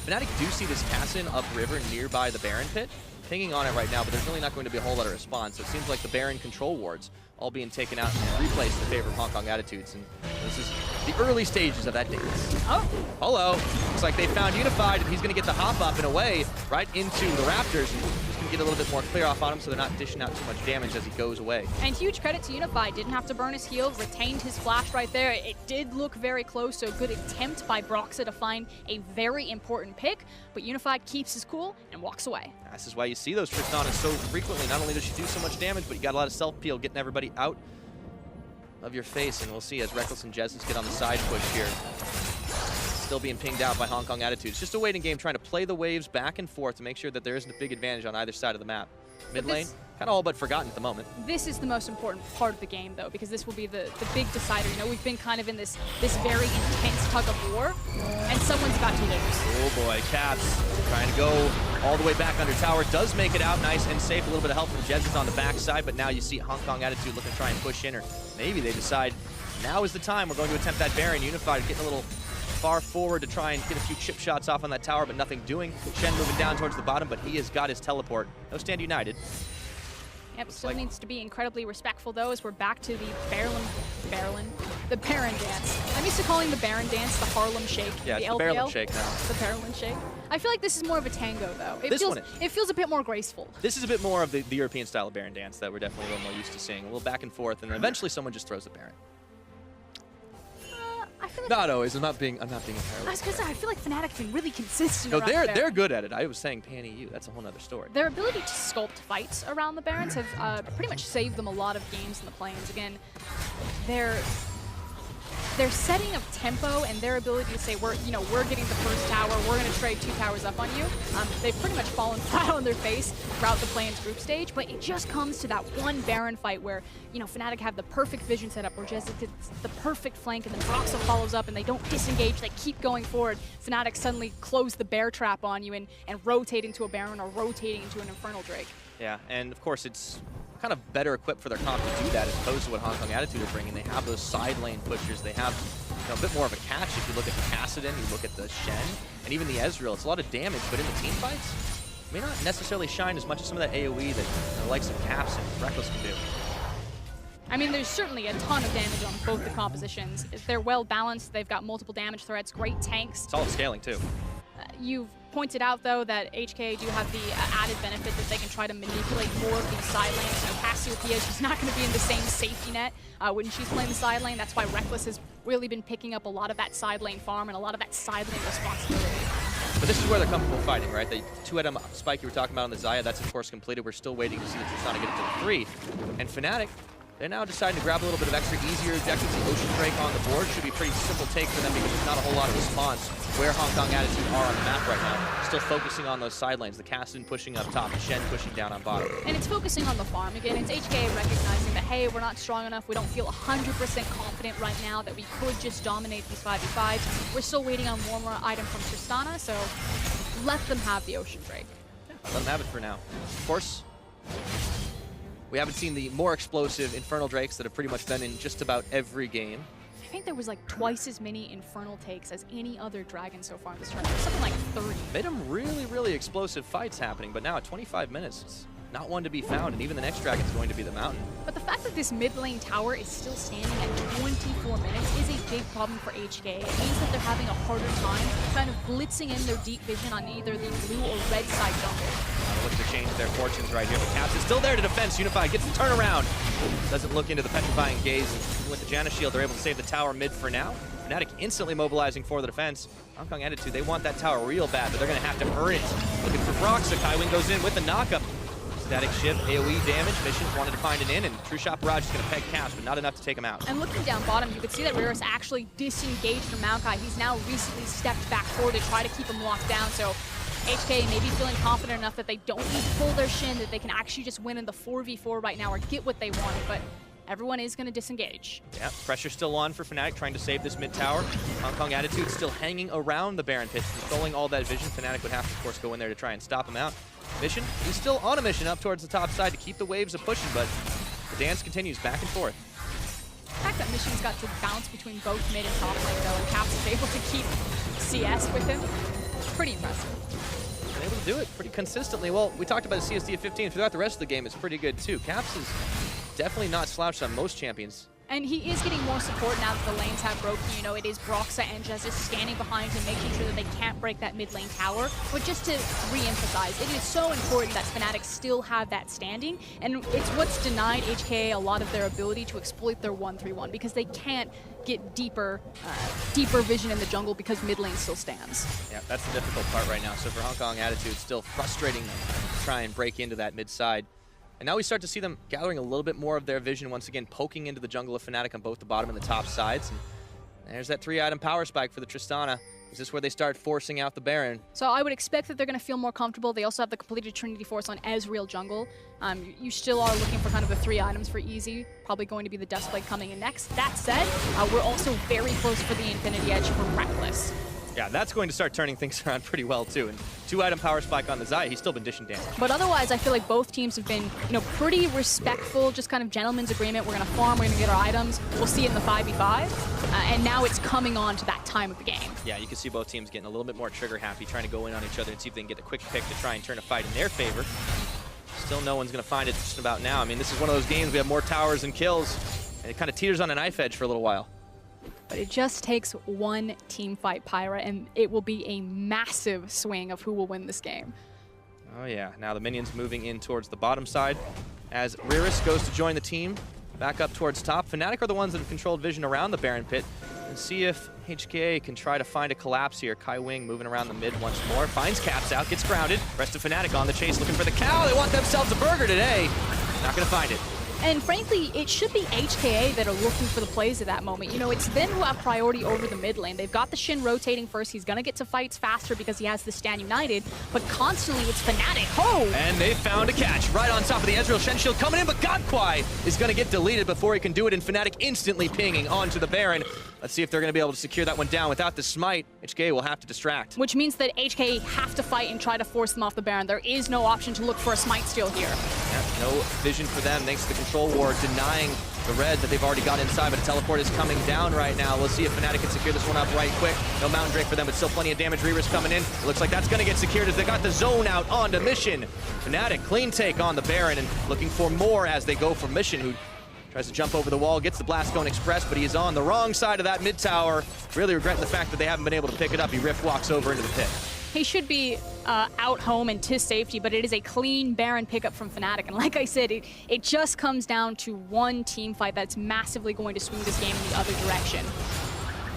Fnatic do see this Cassin upriver nearby the Baron pit, pinging on it right now, but there's really not going to be a whole lot of response. So it seems like the Baron control wards all being taken out and replaced in favor of Hong Kong Attitudes, and this is the early stages of that dance. Oh. Hello. Looks like they found Unified, and he's going to get the hop up and away right into the Raptors. He's going to get a little bit more clear off on him so they're not dishing out too much damage as he goes away. And huge credit to Unified. Didn't have to burn his heal, retained his flash right there. It did look very close, so good attempt by Broxa to find a very important pick, but Unified keeps his cool and walks away. This is why you see those Tristanas so frequently. Not only does she do so much damage, but you got a lot of self-peel getting everybody out of your face, and we'll see as Reckless and Jessens get on the side push here. Still being pinged out by Hong Kong Attitudes. Just a waiting game, trying to play the waves back and forth to make sure that there isn't a big advantage on either side of the map. Mid lane, kind of all but forgotten at the moment. This is the most important part of the game, though, because this will be the big decider. You know, we've been kind of in this very intense tug of war, and someone's about to lose. Oh boy, Caps trying to go all the way back under tower. Does make it out nice and safe. A little bit of help from Jessens on the backside, but now you see Hong Kong Attitude looking to try and push in, or maybe they decide now is the time. We're going to attempt that Baron. Unified getting a little far forward to try and get a few chip shots off on that tower, but nothing doing. Shen moving down towards the bottom, but he has got his teleport. No Stand United. Yep, still needs to be incredibly respectful, though, as we're back to the Barrelin the Baron dance. I'm used to calling the Baron dance the Harlem Shake. Yeah, the it's the Barrelin Shake now. The Barrelin Shake. I feel like this is more of a tango, though. It feels a bit more graceful. This is a bit more of the European style of Baron dance that we're definitely a little more used to seeing. A little back and forth, and then eventually someone just throws the Baron. I feel like Not always. I'm not being entirely. I was gonna say, I feel like Fnatic have been really consistent. No, around they're good at it. I was saying Pan EU. That's a whole other story. Their ability to sculpt fights around the Barons have pretty much saved them a lot of games in the plains. Again, their setting of tempo and their ability to say we're getting the first tower, we're going to trade 2 towers up on you. They've pretty much fallen flat on their face throughout the plains group stage, but it just comes to that one Baron fight where Fnatic have the perfect vision set up, where Jezza gets the perfect flank, and then Broxa follows up, and they don't disengage, they keep going forward. Fnatic suddenly close the bear trap on you and rotate into a Baron or rotating into an Infernal Drake. Yeah, and of course it's kind of better equipped for their comp to do that as opposed to what Hong Kong Attitude are bringing. They have those side lane pushers. They have a bit more of a catch if you look at the Kassadin, you look at the Shen, and even the Ezreal. It's a lot of damage, but in the team fights, may not necessarily shine as much as some of that AoE that the likes of Caps and Reckless can do. I mean, there's certainly a ton of damage on both the compositions. They're well balanced. They've got multiple damage threats, great tanks. It's all scaling too. You've pointed out, though, that HK do have the added benefit that they can try to manipulate more of these side lanes. Cassiopeia, she's not going to be in the same safety net when she's playing the side lane. That's why Reckless has really been picking up a lot of that side lane farm and a lot of that side lane responsibility. But this is where they're comfortable fighting, right? The 2-item spike you were talking about on the Xayah, that's of course completed. We're still waiting to see the Tristana get it to the 3. And Fnatic, they're now deciding to grab a little bit of extra easier objectives. The Ocean Drake on the board should be a pretty simple take for them because there's not a whole lot of response where Hong Kong Attitude are on the map right now. Still focusing on those side lanes. The Kassadin pushing up top, the Shen pushing down on bottom. And it's focusing on the farm again. It's HK recognizing that, hey, we're not strong enough. We don't feel 100% confident right now that we could just dominate these 5v5s. We're still waiting on one more item from Tristana, so let them have the Ocean Drake. Yeah, let them have it for now. Of course, we haven't seen the more explosive Infernal Drakes that have pretty much been in just about every game. I think there was like twice as many Infernal takes as any other dragon so far in this tournament. Something like 30. Made them really, really explosive fights happening, but now at 25 minutes, it's not one to be found, and even the next dragon's going to be the Mountain. But the fact that this mid lane tower is still standing at 24 minutes is a big problem for HK. It means that they're having a harder time kind of blitzing in their deep vision on either the blue or red side jungle. Look to change their fortunes right here. The Caps is still there to defense. Unified gets the turnaround. Doesn't look into the petrifying gaze. And with the Janus shield, they're able to save the tower mid for now. Fnatic instantly mobilizing for the defense. Hong Kong Attitude, they want that tower real bad, but they're going to have to earn it. Looking for Broxa. Kaiwing goes in with the knockup. Static shift, AoE damage. Missions wanted to find an in, and True Shot Barrage is going to peg Caps, but not enough to take him out. And looking down bottom, you could see that Riris actually disengaged from Maokai. He's now recently stepped back forward to try to keep him locked down, so HK maybe feeling confident enough that they don't need to pull their Shin, that they can actually just win in the 4v4 right now or get what they want, but everyone is going to disengage. Yeah, pressure still on for Fnatic, trying to save this mid tower. Hong Kong Attitude still hanging around the Baron pit, controlling all that vision. Fnatic would have to, of course, go in there to try and stop him out. Mission, he's still on a mission up towards the top side to keep the waves of pushing, but the dance continues back and forth. The fact that Mission's got to bounce between both mid and top lane, though, and Caps is able to keep CS with him, pretty impressive. Been able to do it pretty consistently. Well, we talked about the CSD of 15. Throughout the rest of the game, it's pretty good, too. Caps is definitely not slouched on most champions. And he is getting more support now that the lanes have broken. You know, it is Broxa and Jezza standing behind him, making sure that they can't break that mid lane tower. But just to re-emphasize, it is so important that Fnatic still have that standing, and it's what's denied HK a lot of their ability to exploit their 1-3-1, because they can't get deeper vision in the jungle because mid lane still stands. Yeah, that's the difficult part right now. So for Hong Kong Attitude, still frustrating to try and break into that mid side. And now we start to see them gathering a little bit more of their vision, once again poking into the jungle of Fnatic on both the bottom and the top sides. And there's that 3-item power spike for the Tristana. Is this where they start forcing out the Baron? So I would expect that they're going to feel more comfortable. They also have the completed Trinity Force on Ezreal jungle. You still are looking for kind of the 3 items for easy. Probably going to be the Duskblade coming in next. That said, we're also very close for the Infinity Edge for Reckless. Yeah, that's going to start turning things around pretty well, too. And 2-item power spike on the Xayah, he's still been dishing damage. But otherwise, I feel like both teams have been, pretty respectful, just kind of gentleman's agreement. We're going to farm, we're going to get our items. We'll see it in the 5v5. And now it's coming on to that time of the game. Yeah, you can see both teams getting a little bit more trigger happy, trying to go in on each other and see if they can get a quick pick to try and turn a fight in their favor. Still no one's going to find it just about now. I mean, this is one of those games we have more towers than kills, and it kind of teeters on a knife edge for a little while. But it just takes one team fight, Pyra, and it will be a massive swing of who will win this game. Oh yeah, now the minions moving in towards the bottom side as Riris goes to join the team. Back up towards top. Fnatic are the ones that have controlled vision around the Baron pit. And see if HKA can try to find a collapse here. Kai Wing moving around the mid once more. Finds Caps out, gets grounded. Rest of Fnatic on the chase looking for the cow. They want themselves a burger today. Not gonna find it. And frankly, it should be HKA that are looking for the plays at that moment. You know, it's them who have priority over the mid lane. They've got the Shin rotating first. He's going to get to fights faster because he has the Stand United, but constantly it's Fnatic. Oh! And they found a catch right on top of the Ezreal. Shen Shield coming in, but Godquai is going to get deleted before he can do it, and Fnatic instantly pinging onto the Baron. Let's see if they're going to be able to secure that one down. Without the smite, HKA will have to distract. Which means that HKA have to fight and try to force them off the Baron. There is no option to look for a smite steal here. Yeah, no vision for them thanks to the control ward denying the red that they've already got inside, but a teleport is coming down right now. We'll see if Fnatic can secure this one up right quick. No Mountain Drake for them, but still plenty of damage. Reaver's coming in. It looks like that's going to get secured as they got the zone out onto Mission. Fnatic, clean take on the Baron and looking for more as they go for Mission, who tries to jump over the wall, gets the Blast Cone Express, but he is on the wrong side of that mid tower. Really regretting the fact that they haven't been able to pick it up. He rift walks over into the pit. He should be out home and to safety, but it is a clean Baron pickup from Fnatic. And like I said, it just comes down to one team fight that's massively going to swing this game in the other direction.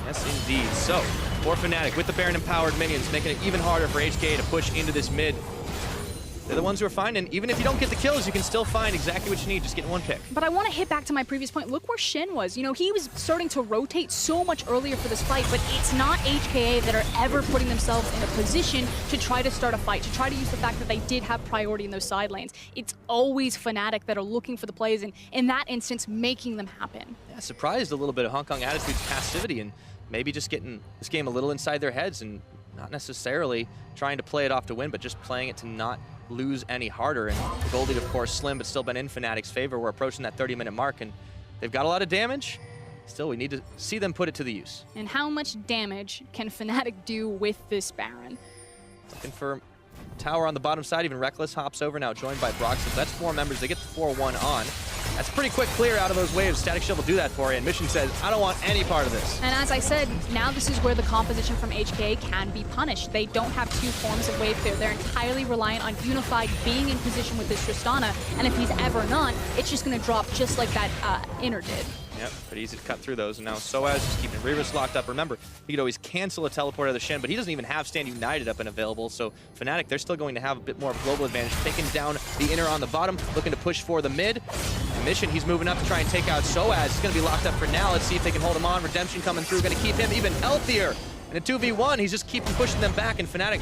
Yes, indeed. So, for Fnatic, with the Baron empowered minions, making it even harder for HKA to push into this mid. They're the ones who are finding, even if you don't get the kills, you can still find exactly what you need, just getting one pick. But I want to hit back to my previous point. Look where Shin was. You know, he was starting to rotate so much earlier for this fight, but it's not HKA that are ever putting themselves in a position to try to start a fight, to try to use the fact that they did have priority in those side lanes. It's always Fnatic that are looking for the plays, and in that instance, making them happen. Yeah, surprised a little bit of Hong Kong Attitude's passivity and maybe just getting this game a little inside their heads and not necessarily trying to play it off to win, but just playing it to not lose any harder. And the gold lead, of course, slim, but still been in Fnatic's favor. We're approaching that 30-minute mark, and they've got a lot of damage. Still, we need to see them put it to the use. And how much damage can Fnatic do with this Baron? Looking for tower on the bottom side. Even Reckless hops over now, joined by Brox. So that's 4 members. They get the 4-1 on. That's pretty quick clear out of those waves. Static Shield will do that for you, and Mission says, I don't want any part of this. And as I said, now this is where the composition from HKA can be punished. They don't have 2 forms of wave clear. They're entirely reliant on Unified being in position with this Tristana, and if he's ever not, it's just going to drop just like that Inner did. Yep, but easy to cut through those. And now Soaz just keeping Reaver's locked up. Remember, he could always cancel a teleport out of the Shen, but he doesn't even have Stand United up and available. So Fnatic, they're still going to have a bit more of global advantage. Taking down the Inner on the bottom, looking to push for the mid. Mission, he's moving up to try and take out Soaz. He's going to be locked up for now. Let's see if they can hold him on. Redemption coming through, going to keep him even healthier. In a 2v1, he's just keeping pushing them back, and Fnatic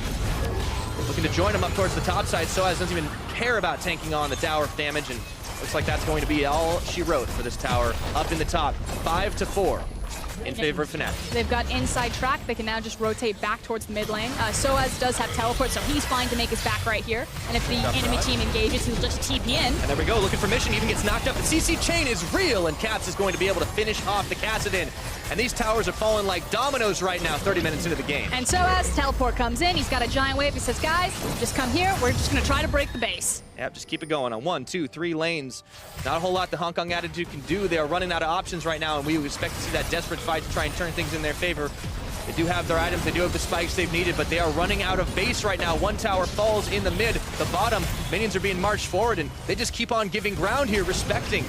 looking to join him up towards the top side. Soaz doesn't even care about tanking on the tower damage, and looks like that's going to be all she wrote for this tower. Up in the top, 5-4 in favor of Fnatic. They've got inside track. They can now just rotate back towards the mid lane. Soaz does have teleport, so he's fine to make his back right here. And if the enemy team engages, he'll just TP in. And there we go, looking for Mission, even gets knocked up. The CC chain is real, and Caps is going to be able to finish off the Kassadin. And these towers are falling like dominoes right now, 30 minutes into the game. And Soaz, teleport comes in. He's got a giant wave. He says, guys, just come here. We're just going to try to break the base. Yep, just keep it going on 1, 2, 3 lanes. Not a whole lot the Hong Kong Attitude can do. They are running out of options right now, and we expect to see that desperate fight to try and turn things in their favor. They do have their items, they do have the spikes they've needed, but they are running out of base right now. One tower falls in the mid, the bottom. Minions are being marched forward, and they just keep on giving ground here, respecting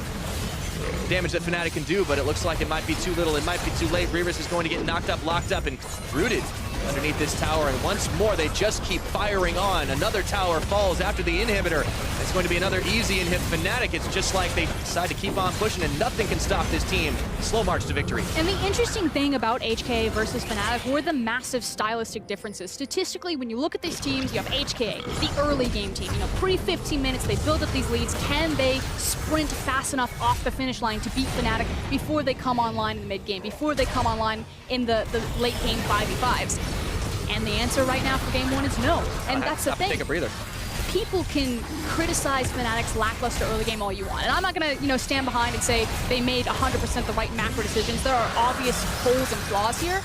the damage that Fnatic can do, but it looks like it might be too little, it might be too late. Reaver's is going to get knocked up, locked up, and rooted underneath this tower, and once more they just keep firing on. Another tower falls after the inhibitor. It's going to be another easy inhib. Fnatic, it's just like they decide to keep on pushing, and nothing can stop this team. Slow march to victory. And the interesting thing about HKA versus Fnatic were the massive stylistic differences. Statistically, when you look at these teams, you have HKA, the early game team. You know, pre-15 minutes, they build up these leads. Can they sprint fast enough off the finish line to beat Fnatic before they come online in the mid game, before they come online in the late game 5v5s? And the answer right now for game 1 is no. And that's the thing. Take a breather. People can criticize Fnatic's lackluster early game all you want. And I'm not going to, stand behind and say they made 100% the right macro decisions. There are obvious holes and flaws here.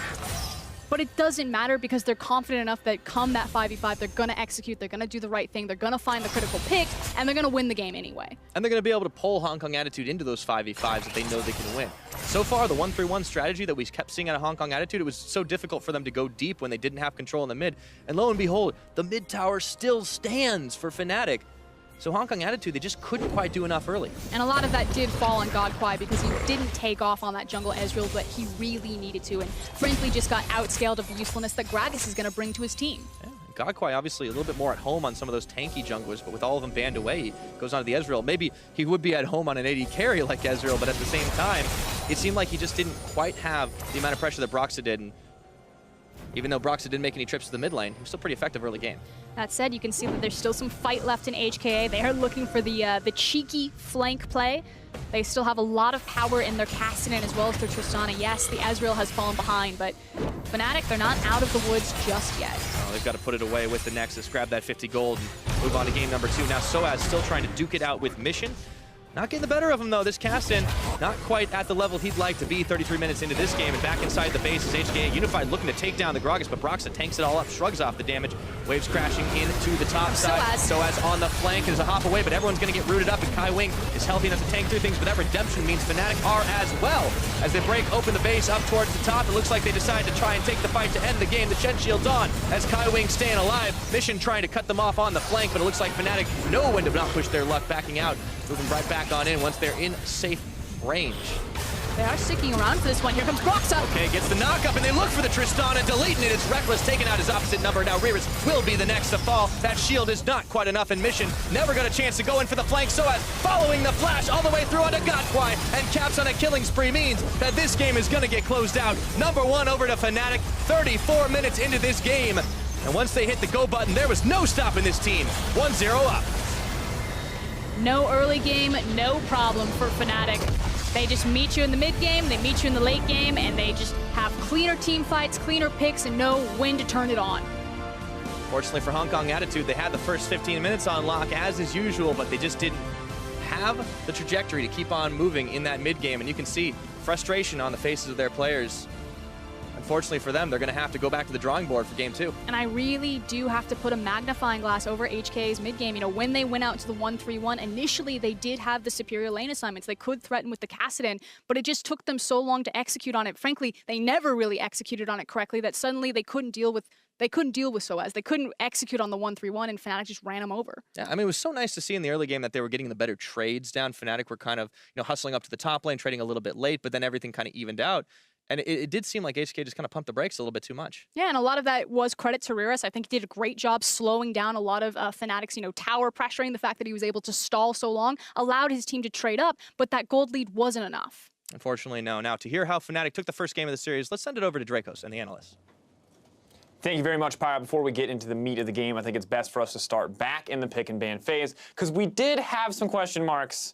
but it doesn't matter because they're confident enough that come that 5v5, they're going to execute, they're going to do the right thing, they're going to find the critical pick, and they're going to win the game anyway. And they're going to be able to pull Hong Kong Attitude into those 5v5s that they know they can win. So far, the 1-3-1 strategy that we kept seeing out of Hong Kong Attitude, it was so difficult for them to go deep when they didn't have control in the mid. And lo and behold, the mid tower still stands for Fnatic. So Hong Kong Attitude, they just couldn't quite do enough early. And a lot of that did fall on GodQuai because he didn't take off on that jungle Ezreal, but he really needed to, and frankly just got outscaled of the usefulness that Gragas is going to bring to his team. Yeah. GodQuai obviously a little bit more at home on some of those tanky junglers, but with all of them banned away, he goes on to the Ezreal. Maybe he would be at home on an AD carry like Ezreal, but at the same time, it seemed like he just didn't quite have the amount of pressure that Broxah did. And even though Broxah didn't make any trips to the mid lane, he was still pretty effective early game. That said, you can see that there's still some fight left in HKA. They are looking for the cheeky flank play. They still have a lot of power in their Cassidy as well as their Tristana. Yes, the Ezreal has fallen behind, but Fnatic, they're not out of the woods just yet. Oh, they've got to put it away with the Nexus, grab that 50 gold, and move on to game number 2. Now Soaz still trying to duke it out with Mission. Not getting the better of him, though. This Caston, not quite at the level he'd like to be 33 minutes into this game. And back inside the base is HKA Unified looking to take down the Gragas, but Broxah tanks it all up, shrugs off the damage. Waves crashing into the top side. Soaz on the flank. There's a hop away, but everyone's going to get rooted up, and Kai Wing is healthy enough to tank through things, but that redemption means Fnatic are as well. As they break open the base up towards the top, it looks like they decide to try and take the fight to end the game. The Shen Shield's on as Kai Wing staying alive. Mission trying to cut them off on the flank, but it looks like Fnatic know when to not push their luck, backing out. Moving right back on in once they're in safe range. They are sticking around for this one. Here comes Broxah. Okay, gets the knock-up, and they look for the Tristana, deleting it. It's Reckless, taking out his opposite number. Now Reris will be the next to fall. That shield is not quite enough in Mission. Never got a chance to go in for the flank. Soaz following the flash all the way through onto GodQuai, and caps on a killing spree means that this game is going to get closed out. Number 1 over to Fnatic, 34 minutes into this game. And once they hit the go button, there was no stopping this team. 1-0 up. No early game, no problem for Fnatic. They just meet you in the mid game, they meet you in the late game, and they just have cleaner team fights, cleaner picks, and know when to turn it on. Fortunately for Hong Kong Attitude, they had the first 15 minutes on lock as is usual, but they just didn't have the trajectory to keep on moving in that mid game, and you can see frustration on the faces of their players. Unfortunately for them, they're going to have to go back to the drawing board for game 2. And I really do have to put a magnifying glass over HK's mid-game. You know, when they went out to the 1-3-1, initially they did have the superior lane assignments. They could threaten with the Cassidy, but it just took them so long to execute on it. Frankly, they never really executed on it correctly that suddenly they couldn't deal with Soaz. They couldn't execute on the 1-3-1, and Fnatic just ran them over. Yeah, I mean, it was so nice to see in the early game that they were getting the better trades down. Fnatic were kind of, hustling up to the top lane, trading a little bit late, but then everything kind of evened out. And it did seem like HK just kind of pumped the brakes a little bit too much. Yeah, and a lot of that was credit to Reris. I think he did a great job slowing down a lot of Fnatic's, tower pressuring. The fact that he was able to stall so long allowed his team to trade up, but that gold lead wasn't enough. Unfortunately, no. Now, to hear how Fnatic took the first game of the series, let's send it over to Dracos and the analysts. Thank you very much, Pyra. Before we get into the meat of the game, I think it's best for us to start back in the pick and ban phase, because we did have some question marks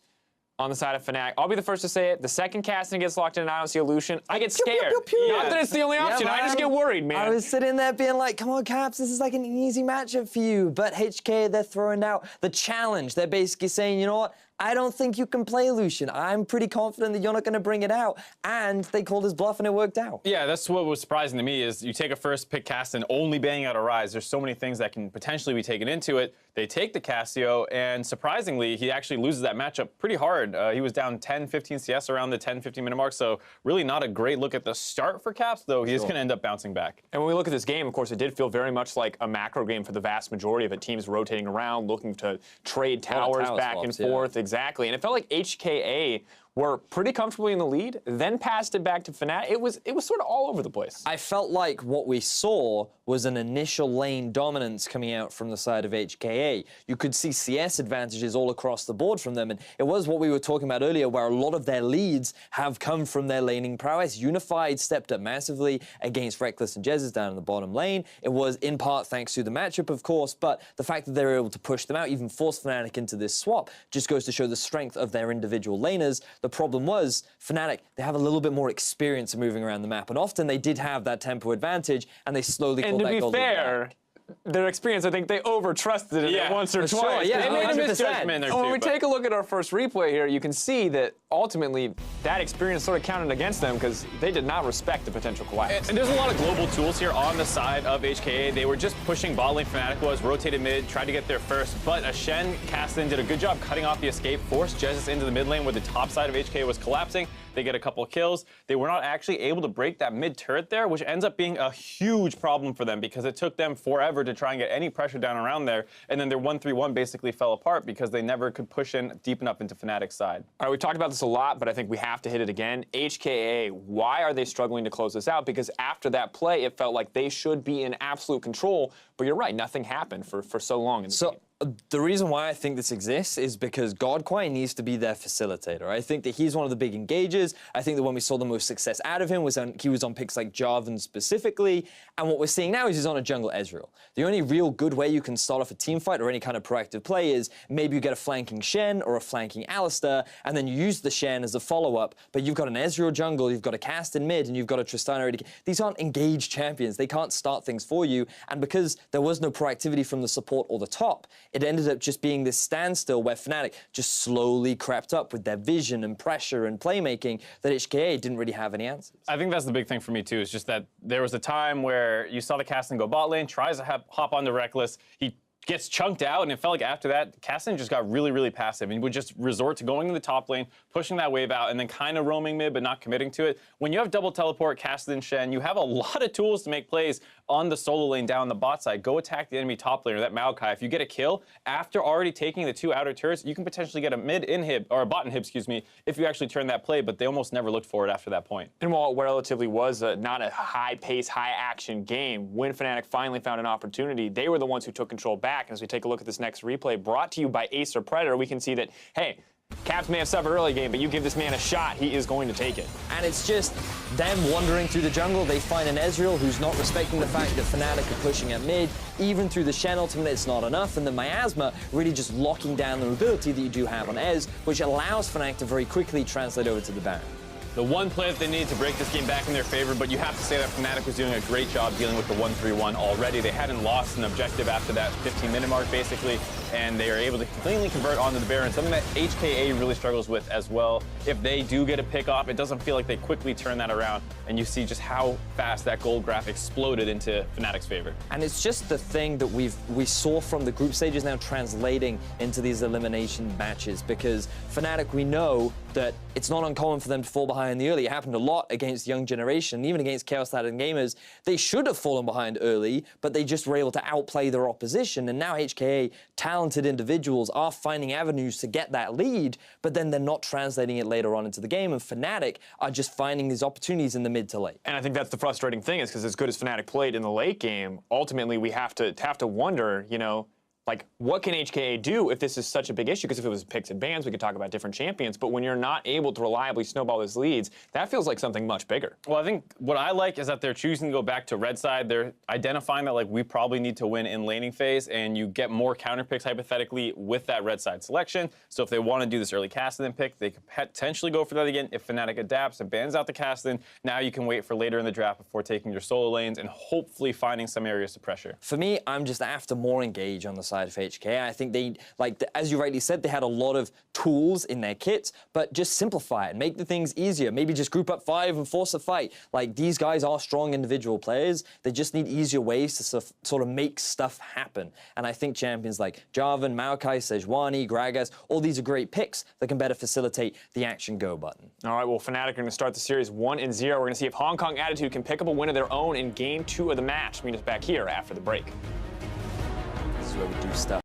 on the side of Fnatic. I'll be the first to say it. The second Cassidy gets locked in and I don't see a Lucian, I get scared. Not that it's the only option. I just get worried, man. I was sitting there being like, come on, Caps, this is like an easy matchup for you. But HK, they're throwing out the challenge. They're basically saying, you know what? I don't think you can play Lucian. I'm pretty confident that you're not going to bring it out. And they called his bluff and it worked out. Yeah, that's what was surprising to me is you take a first pick cast and only banning out a Rise. There's so many things that can potentially be taken into it. They take the Cassio, and surprisingly, he actually loses that matchup pretty hard. He was down 10, 15 CS around the 10, 15 minute mark, so really not a great look at the start for Caps, though he is going to end up bouncing back. And when we look at this game, of course, it did feel very much like a macro game for the vast majority of it. Teams rotating around, looking to trade towers back and forth. Exactly. And it felt like HKA were pretty comfortably in the lead, then passed it back to Fnatic. It was sort of all over the place. I felt like what we saw was an initial lane dominance coming out from the side of HKA. You could see CS advantages all across the board from them, and it was what we were talking about earlier, where a lot of their leads have come from their laning prowess. Unified stepped up massively against Reckless and Jesus down in the bottom lane. It was in part thanks to the matchup, of course, but the fact that they were able to push them out, even force Fnatic into this swap, just goes to show the strength of their individual laners. The problem was, Fnatic, they have a little bit more experience of moving around the map, and often they did have that tempo advantage, and they slowly pulled that gold back. And to be fair, their experience, I think they over-trusted it once or sure, twice. yeah, They made a 100%. misjudgment in there When too, we but- take a look at our first replay here, you can see that ultimately that experience sort of counted against them because they did not respect the potential collapse. And there's a lot of global tools here on the side of HKA. They were just pushing bot lane. Fnatic was, rotated mid, tried to get there first, but a Shen cast in, did a good job cutting off the escape, forced Jesus into the mid lane where the top side of HKA was collapsing. They get a couple of kills. They were not actually able to break that mid turret there, which ends up being a huge problem for them because it took them forever to try and get any pressure down around there. And then their 1-3-1 basically fell apart because they never could push in deep enough into Fnatic's side. All right, we've talked about this a lot, but I think we have to hit it again. HKA, why are they struggling to close this out? Because after that play, it felt like they should be in absolute control, but you're right, nothing happened for so long in the game. The reason why I think this exists is because Godquai needs to be their facilitator. I think that he's one of the big engagers. I think that when we saw the most success out of him was he was on picks like Jarvan specifically. And what we're seeing now is he's on a jungle Ezreal. The only real good way you can start off a team fight or any kind of proactive play is maybe you get a flanking Shen or a flanking Alistar, and then you use the Shen as a follow-up, but you've got an Ezreal jungle, you've got a cast in mid, and you've got a Tristana already. These aren't engaged champions. They can't start things for you. And because there was no proactivity from the support or the top, it ended up just being this standstill where Fnatic just slowly crept up with their vision and pressure and playmaking that HKA didn't really have any answers. I think that's the big thing for me too, is just that there was a time where you saw the Castan go bot lane, tries to hop onto Reckless, he gets chunked out, and it felt like after that, Castan just got really, really passive and would just resort to going to the top lane, pushing that wave out, and then kind of roaming mid, but not committing to it. When you have double teleport, Castan, Shen, you have a lot of tools to make plays on the solo lane down the bot side. Go attack the enemy top laner, that Maokai. If you get a kill, after already taking the 2 outer turrets, you can potentially get a mid inhib, or a bot inhib, excuse me, if you actually turn that play, but they almost never looked for it after that point. And while it relatively was not a high-pace, high-action game, when Fnatic finally found an opportunity, they were the ones who took control back. And as we take a look at this next replay, brought to you by Acer Predator, we can see that, hey, Caps may have suffered early game, but you give this man a shot, he is going to take it. And it's just them wandering through the jungle. They find an Ezreal who's not respecting the fact that Fnatic are pushing at mid. Even through the Shen ultimate, it's not enough. And the Miasma really just locking down the ability that you do have on Ez, which allows Fnatic to very quickly translate over to the Baron. The one play that they needed to break this game back in their favor, but you have to say that Fnatic was doing a great job dealing with the 1-3-1 already. They hadn't lost an objective after that 15-minute mark, basically, and they are able to cleanly convert onto the Baron, something that HKA really struggles with as well. If they do get a pick off, it doesn't feel like they quickly turn that around, and you see just how fast that gold graph exploded into Fnatic's favor. And it's just the thing that we saw from the group stages now translating into these elimination matches, because Fnatic, we know that it's not uncommon for them to fall behind in the early. It happened a lot against young generation, even against Chaos Latin gamers. They should have fallen behind early, but they just were able to outplay their opposition. And now HKA, talented individuals, are finding avenues to get that lead, but then they're not translating it later on into the game. And Fnatic are just finding these opportunities in the mid to late. And I think that's the frustrating thing, is because as good as Fnatic played in the late game, ultimately we have to wonder, you know, like, what can HKA do if this is such a big issue? Because if it was picks and bans, we could talk about different champions. But when you're not able to reliably snowball these leads, that feels like something much bigger. Well, I think what I like is that they're choosing to go back to red side. They're identifying that, like, we probably need to win in laning phase, and you get more counter picks, hypothetically, with that red side selection. So if they want to do this early Kassadin pick, they could potentially go for that again. If Fnatic adapts and bans out the Kassadin, now you can wait for later in the draft before taking your solo lanes and hopefully finding some areas to pressure. For me, I'm just after more engage on the side of HKA. I think they, like, as you rightly said, they had a lot of tools in their kits, but just simplify it, make the things easier. Maybe just group up 5 and force a fight. Like, these guys are strong individual players. They just need easier ways to sort of make stuff happen. And I think champions like Jarvan, Maokai, Sejuani, Gragas, all these are great picks that can better facilitate the action go button. All right, well, Fnatic are going to start the series 1-0. We're going to see if Hong Kong Attitude can pick up a win of their own in Game 2 of the match. Meet us back here after the break. This is where we do stuff.